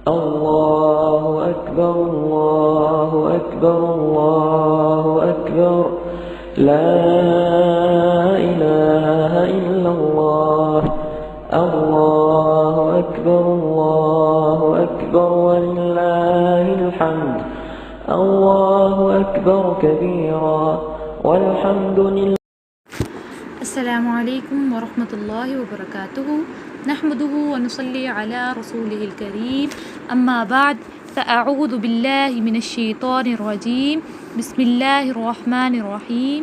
الله أكبر الله أكبر الله أكبر لا إله إلا الله الله أكبر ولله الحمد الله أكبر كبيرا والحمد لله. अस्सलामु अलैकुम वरहमतुल्लाहि वबरकातुहू नहमदुहू व नुसल्ली अला रसूलिहिल करीम अम्मा बाद फ़अऊज़ु बिल्लाहि मिनश्शैतानिर रजीम बिस्मिल्लाहिर रहमानिर रहीम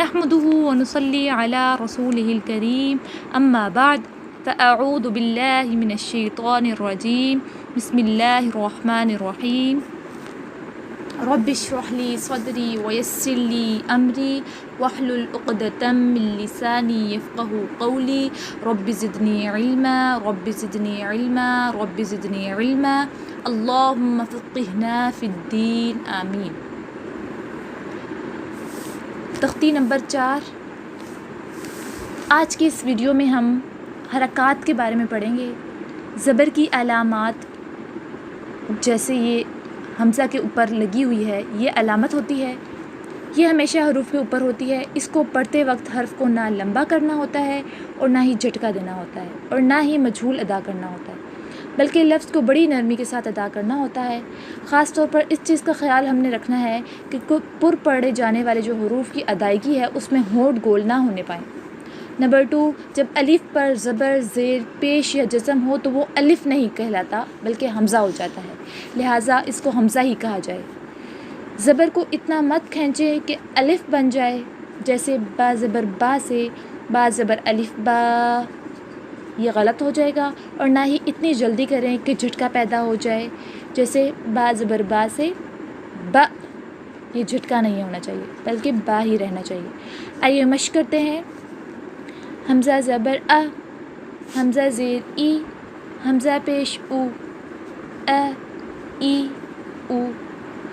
नहमदुहू व नुसल्ली अला रसूलिहिल करीम अम्मा बाद फ़अऊज़ु बिल्लाहि मिनश्शैतानिर रजीम बिस्मिल्लाहिर रहमानिर रहीम रब्बि इश्रह ली सदरी वयस्सिर ली अमरी वहलुल उक़दतम मिन लिसानी यफ़क़हू क़ौली रब्बि ज़िदनी इल्मा अल्लाहुम्मा फ़क़्क़िहना फ़िद्दीन आमीन। तख्ती नंबर 4। आज के इस वीडियो में हम हरकात के बारे में पढ़ेंगे। ज़बर की अलामात, जैसे ये हमज़ा के ऊपर लगी हुई है, ये अलामत होती है। ये हमेशा हरूफ के ऊपर होती है। इसको पढ़ते वक्त हर्फ को ना लंबा करना होता है और ना ही झटका देना होता है और ना ही मजहूल अदा करना होता है, बल्कि लफ्ज़ को बड़ी नरमी के साथ अदा करना होता है। ख़ास तौर पर इस चीज़ का ख्याल हमने रखना है कि पुर पढ़े जाने वाले जो हरूफ की अदायगी है उसमें होंठ गोल ना होने पाएँ। नंबर 2, जब अलिफ़ पर ज़बर ज़ेर पेश या जज़म हो तो वो अलिफ़ नहीं कहलाता बल्कि हमज़ा हो जाता है, लिहाजा इसको हमज़ा ही कहा जाए। ज़बर को इतना मत खींचे कि अलिफ़ बन जाए, जैसे बा ज़बर बा से बा ज़बर अलिफ़ बा, ये गलत हो जाएगा। और ना ही इतनी जल्दी करें कि झटका पैदा हो जाए, जैसे बा ज़बर बा से बा, ये झटका नहीं होना चाहिए बल्कि बा ही रहना चाहिए। आइए मश्क करते हैं। हमज़ा ज़बर अ, हमज़ा ज़ेर ई, हमज़ा पेश उ, अ ई उ,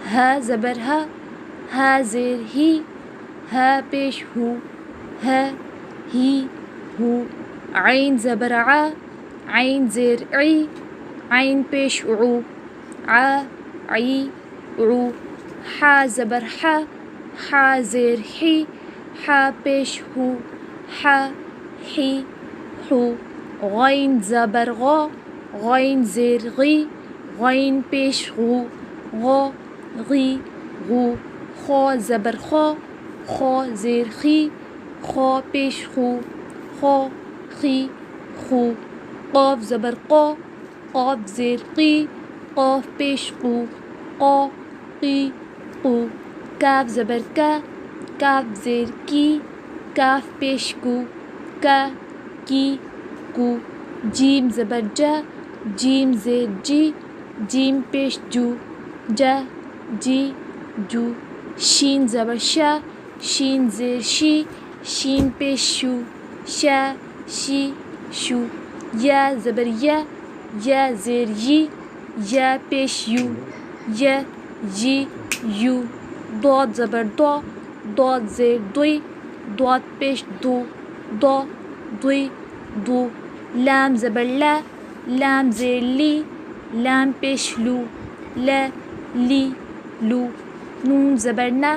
हा ज़बर हा ज़ेर ही, हा पेश हु, ह ही हु, आइन ज़बर आ, आइन ज़ेर ई, आइन पेश उ, आ ई उ, हा ज़बर हा ज़ेर ही, हा पेश हु, हा ही हु, गैन ज़बर गौ, गैन ज़ेर गी, गैन पेश गु, गौ गी गु, खौ ज़बर खौ, खौ ज़ेर खी, खौ पेश खु, खौ खी खु, क़ाफ ज़बर क़ौ, क़ाफ ज़ेर क़ी, क़ाफ पेश क़ु, क़ौ क़ी क़ु, काफ ज़बर का, काफ ज़ेर की, काफ पेश कु, का की कु, जीम ज़बर जा, जीम ज़ेर जी, जीम पेश जू, जा जी जू, शीन ज़बर शा, शीन ज़ेर शी, शीन पेश शू, शा शी शू, या ज़बर या ज़ेर यी, या पेश यू, या जी यू, दौद ज़बर दौ, दौद ज़ेर दुई, दौद पेश दू, दौ दुई दू, लाम ज़बर ला, लाम ज़ेर ली, लाम पेश लू, ला ली लू, नून ज़बर ना,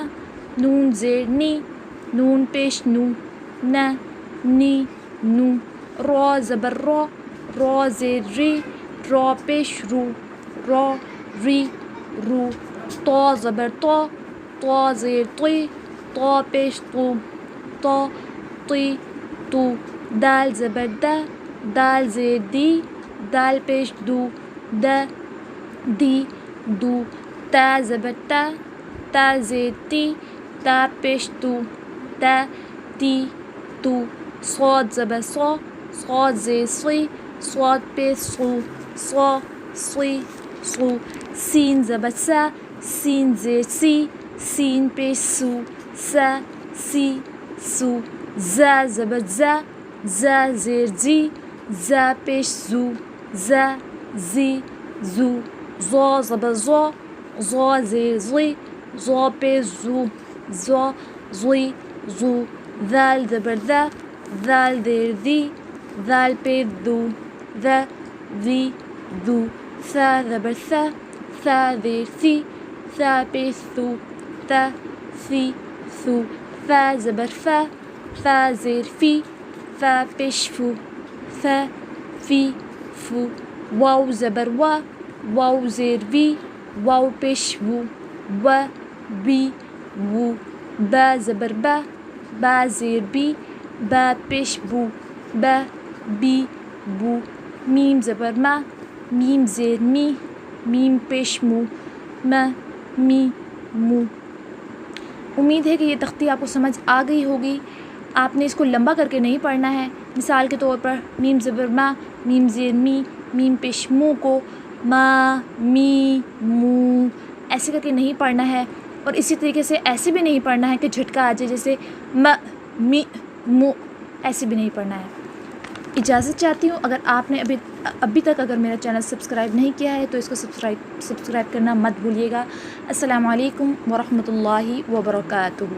नून ज़ेर नी, नून पेश नू, ना नी नू, रौ ज़बर रौ, रौ ज़ेर री, रौ पेश रू, रौ री रू, तौ ज़बर तौ, तौ ज़ेर तुई, तौ पेश तू, तौ तुई तू, दाल ज़बर दा, दाल ज़ेर दी, दाल पेश दू, दा दी दू, ता ज़बर ता, ता ज़ेर ती, ता पेश तू, ता ती तू, सौद ज़बर सौ, सौद ज़ेर सुई, सौद पेश सू, सौ सुई सू, सीन ज़बर सा, सीन ज़ेर सी, सीन पेश सू, सा सी सू, ज़ा ज़बर ज़ा, ज़ा ज़ेर जी, ज़ा पेश जू, ज़ा जी जू, ज़ौ ज़बर ज़ौ, ज़ौ ज़ेर ज़ी, ज़ौ पेश जू, ज़ौ ज़ुई जू, ज़ाल ज़बर ज़ा, ज़ाल ज़ेर दी, ज़ाल पेश दू, ज़ा ज़ी दू, सा ज़बर सा, ज़ेर सी, सा पेश सू, ता सी सू, फ़ा ज़बर फ़ा ज़ेर फ़ी, फ़ा पेश फू, फ़ा फ़ी फू, वाव ज़बर वाव ज़ेर वी, वाव पेश वू, व बी वू, बा ज़बर बा ज़ेर बी, बा पेश बू, बा बी बू, मीम ज़बर मीम ज़ेर मी, मीम पेश मू, म मी मू। उम्मीद है कि ये तख्ती आपको समझ आ गई होगी। आपने इसको लंबा करके नहीं पढ़ना है। मिसाल के तौर पर मीम ज़बर मीम ज़ेर मी, मीम पेश मू को मा मी मू ऐसे करके नहीं पढ़ना है। और इसी तरीके से ऐसे भी नहीं पढ़ना है कि झटका आ जाए, जैसे म मी मू, ऐसे भी नहीं पढ़ना है। इजाज़त चाहती हूँ। अगर आपने अभी तक अगर मेरा चैनल सब्सक्राइब नहीं किया है तो इसको सब्सक्राइब करना मत भूलिएगा। अस्सलामु अलैकुम वरहमतुल्लाहि वबरकातुहू।